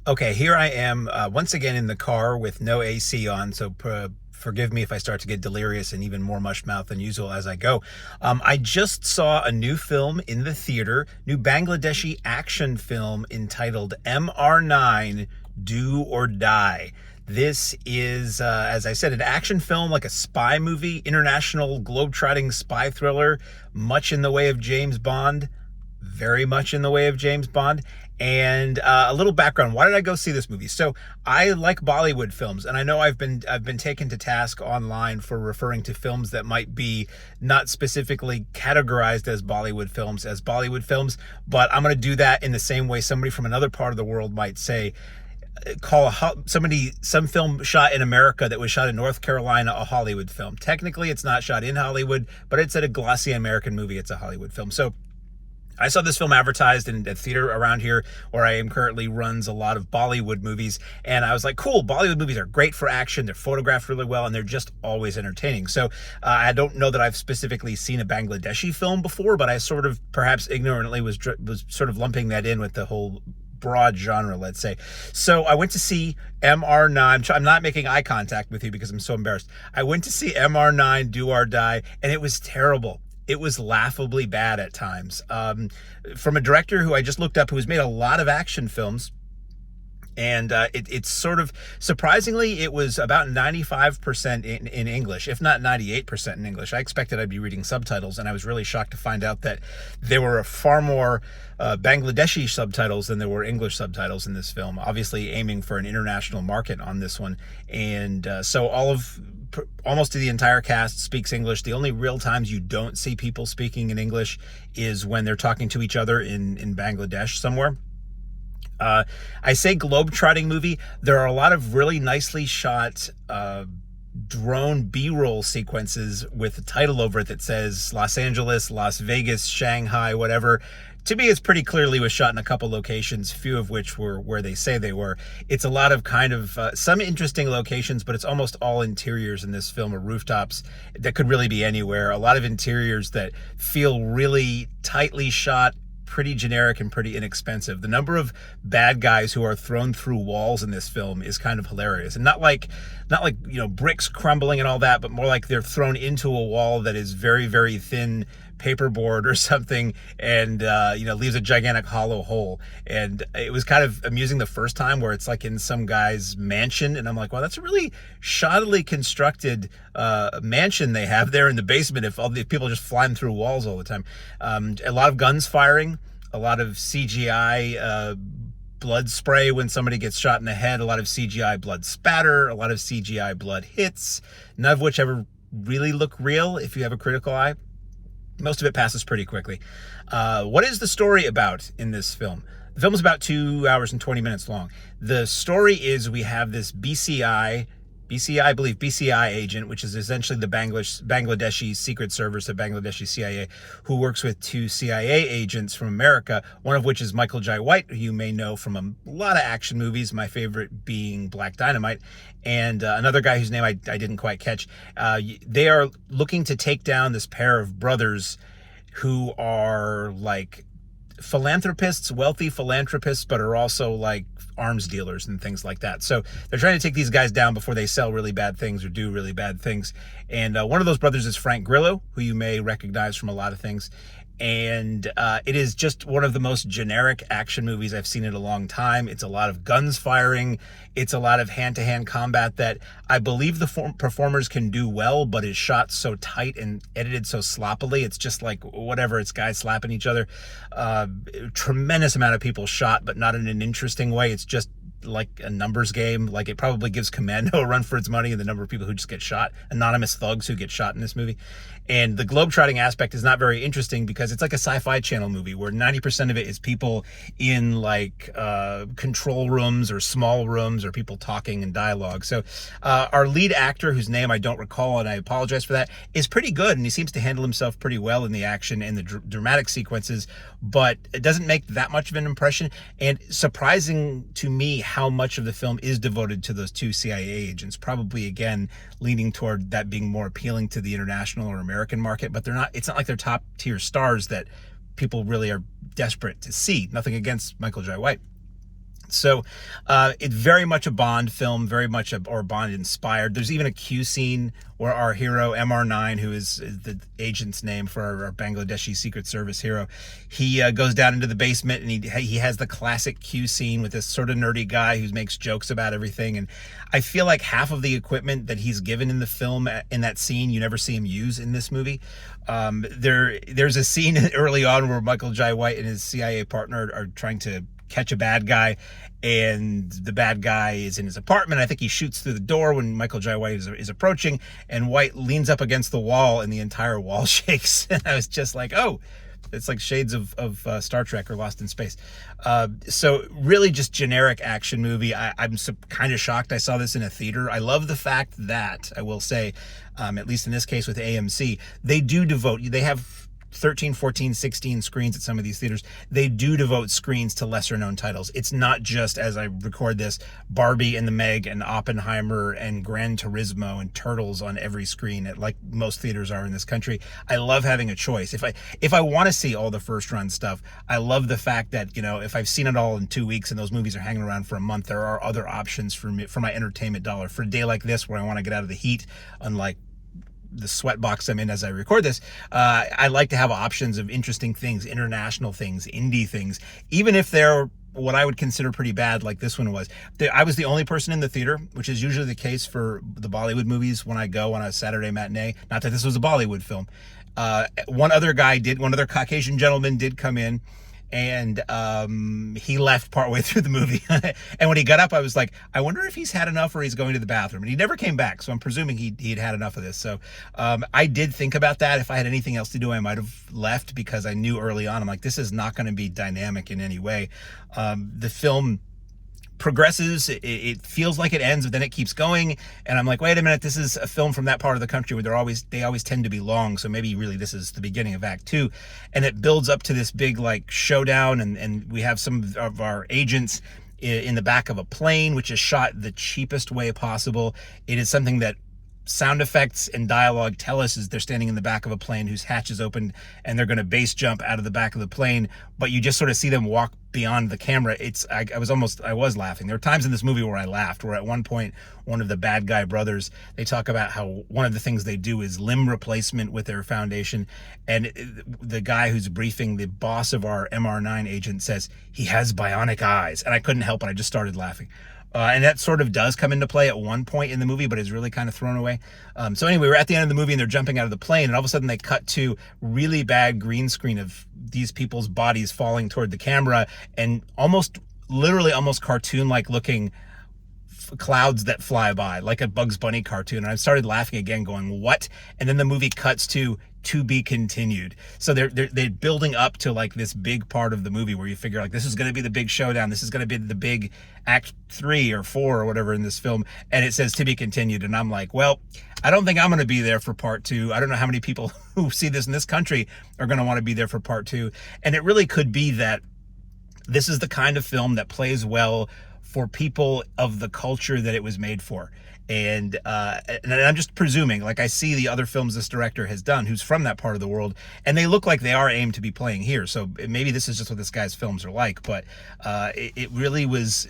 Okay, here I am once again in the car with no AC on, so forgive me if I start to get delirious and even more mush mouth than usual as I go. I just saw a new film in the theater, new Bangladeshi action film entitled MR-9 Do or Die. This is, as I said, an action film, like a spy movie, international globetrotting spy thriller, much in the way of James Bond, very much in the way of James Bond. And a little background: why did I go see this movie? So I like Bollywood films, and I know I've been taken to task online for referring to films that might be not specifically categorized as Bollywood films, but I'm going to do that in the same way somebody from another part of the world might say, some film shot in America that was shot in North Carolina a Hollywood film. Technically it's not shot in Hollywood, but it's a glossy American movie. It's a Hollywood film. So I saw this film advertised in a theater around here where I am currently runs a lot of Bollywood movies. And I was like, cool, Bollywood movies are great for action. They're photographed really well and they're just always entertaining. So I don't know that I've specifically seen a Bangladeshi film before, but I sort of perhaps ignorantly was sort of lumping that in with the whole broad genre, let's say. So I went to see MR-9. I'm not making eye contact with you because I'm so embarrassed. I went to see MR-9 Do or Die, and it was terrible. It was laughably bad at times. From a director who I just looked up, who has made a lot of action films. And it's sort of, surprisingly, it was about 95% in English, if not 98% in English. I expected I'd be reading subtitles, and I was really shocked to find out that there were far more Bangladeshi subtitles than there were English subtitles in this film, obviously aiming for an international market on this one. And so almost the entire cast speaks English. The only real times you don't see people speaking in English is when they're talking to each other in Bangladesh somewhere. I say globe-trotting movie. There are a lot of really nicely shot drone B-roll sequences with a title over it that says Los Angeles, Las Vegas, Shanghai, whatever. To me, it's pretty clearly was shot in a couple locations, few of which were where they say they were. It's a lot of kind of some interesting locations, but it's almost all interiors in this film, or rooftops that could really be anywhere. A lot of interiors that feel really tightly shot, pretty generic and pretty inexpensive. The number of bad guys who are thrown through walls in this film is kind of hilarious, and not like bricks crumbling and all that, but more like they're thrown into a wall that is very, very thin paperboard or something, and leaves a gigantic hollow hole. And it was kind of amusing the first time, where it's like in some guy's mansion, and I'm like, wow, that's a really shoddily constructed mansion they have there in the basement if all the people just flying through walls all the time. A lot of guns firing, a lot of CGI blood spray when somebody gets shot in the head, a lot of CGI blood spatter, a lot of CGI blood hits, none of which ever really look real if you have a critical eye. Most of it passes pretty quickly. What is the story about in this film? The film is about 2 hours and 20 minutes long. The story is, we have this BCI agent, which is essentially the Bangladeshi Secret Service, the Bangladeshi CIA, who works with two CIA agents from America, one of which is Michael Jai White, who you may know from a lot of action movies, my favorite being Black Dynamite, and another guy whose name I didn't quite catch. They are looking to take down this pair of brothers who are like philanthropists, wealthy philanthropists, but are also like arms dealers and things like that. So they're trying to take these guys down before they sell really bad things or do really bad things. And one of those brothers is Frank Grillo, who you may recognize from a lot of things. And it is just one of the most generic action movies I've seen in a long time. It's a lot of guns firing. It's a lot of hand-to-hand combat that I believe the performers can do well, but is shot so tight and edited so sloppily. It's just like whatever, it's guys slapping each other. Tremendous amount of people shot, but not in an interesting way. It's just like a numbers game. Like, it probably gives Commando a run for its money, and the number of people who just get shot, anonymous thugs who get shot in this movie. And the globetrotting aspect is not very interesting because it's like a Sci-Fi Channel movie where 90% of it is people in like control rooms or small rooms, or people talking and dialogue. So our lead actor, whose name I don't recall, and I apologize for that, is pretty good, and he seems to handle himself pretty well in the action and the dramatic sequences, but it doesn't make that much of an impression. And surprising to me how much of the film is devoted to those two CIA agents, probably again leaning toward that being more appealing to the international or American market, but it's not like they're top tier stars that people really are desperate to see. Nothing against Michael Jai White. So it's very much a Bond film, very much or Bond inspired. There's even a Q scene where our hero MR-9, who is the agent's name for our Bangladeshi Secret Service hero, he goes down into the basement and he has the classic Q scene with this sort of nerdy guy who makes jokes about everything. And I feel like half of the equipment that he's given in the film in that scene you never see him use in this movie. There's a scene early on where Michael Jai White and his CIA partner are trying to catch a bad guy, and the bad guy is in his apartment. I think he shoots through the door when Michael Jai White is approaching, and White leans up against the wall and the entire wall shakes. And I was just like, oh, it's like shades of Star Trek or Lost in Space. So really just generic action movie. I'm kind of shocked I saw this in a theater. I love the fact that, I will say, at least in this case with AMC, they have 13, 14, 16 screens at some of these theaters. They do devote screens to lesser known titles. It's not just, as I record this, Barbie and the Meg and Oppenheimer and Gran Turismo and Turtles on every screen, like most theaters are in this country. I love having a choice. If I want to see all the first run stuff, I love the fact that, if I've seen it all in 2 weeks and those movies are hanging around for a month, there are other options for me, for my entertainment dollar. For a day like this where I want to get out of the heat, unlike the sweat box I'm in as I record this, I like to have options of interesting things, international things, indie things, even if they're what I would consider pretty bad, like this one was. I was the only person in the theater, which is usually the case for the Bollywood movies when I go on a Saturday matinee. Not that this was a Bollywood film. One other Caucasian gentleman did come in, and he left partway through the movie. And when he got up, I was like, I wonder if he's had enough or he's going to the bathroom. And he never came back, so I'm presuming he'd had enough of this. So I did think about that. If I had anything else to do, I might have left, because I knew early on, I'm like, this is not going to be dynamic in any way. The film progresses, it feels like it ends, but then it keeps going, and I'm like, wait a minute, this is a film from that part of the country where they always tend to be long, so maybe really this is the beginning of Act 2, and it builds up to this big like showdown, and we have some of our agents in the back of a plane, which is shot the cheapest way possible. It is something that sound effects and dialogue tell us is they're standing in the back of a plane whose hatch is open, and they're going to base jump out of the back of the plane, but you just sort of see them walk beyond the camera. I was laughing. There were times in this movie where I laughed, where at one point, one of the bad guy brothers, they talk about how one of the things they do is limb replacement with their foundation, and the guy who's briefing the boss of our MR-9 agent says he has bionic eyes, and I couldn't help it. I just started laughing. And that sort of does come into play at one point in the movie, but is really kind of thrown away. So anyway, we're at the end of the movie and they're jumping out of the plane, and all of a sudden they cut to really bad green screen of these people's bodies falling toward the camera, and literally almost cartoon-like looking clouds that fly by, like a Bugs Bunny cartoon. And I started laughing again, going, what? And then the movie cuts to be continued. So they're building up to like this big part of the movie where you figure like this is going to be the big showdown, this is going to be the big Act 3 or 4 or whatever in this film, and it says to be continued, and I'm like, well, I don't think I'm going to be there for part 2. I don't know how many people who see this in this country are going to want to be there for part 2. And it really could be that this is the kind of film that plays well for people of the culture that it was made for. And I'm just presuming, like I see the other films this director has done who's from that part of the world, and they look like they are aimed to be playing here. So maybe this is just what this guy's films are like, but it really was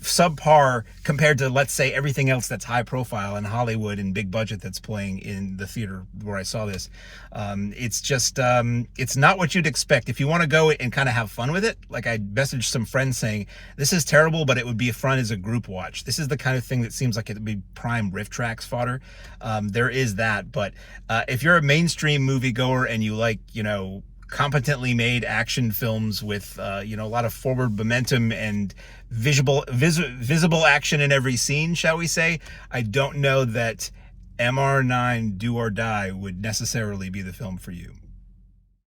subpar compared to, let's say, everything else that's high profile in Hollywood and big budget that's playing in the theater where I saw this. It's just, it's not what you'd expect. If you want to go and kind of have fun with it, like I messaged some friends saying, this is terrible, but it would be fun as a group watch. This is the kind of thing that seems like it would be prime riff tracks fodder. There is that, but if you're a mainstream moviegoer and you like, competently made action films with a lot of forward momentum and visible action in every scene, shall we say, I don't know that MR-9 Do or Die would necessarily be the film for you.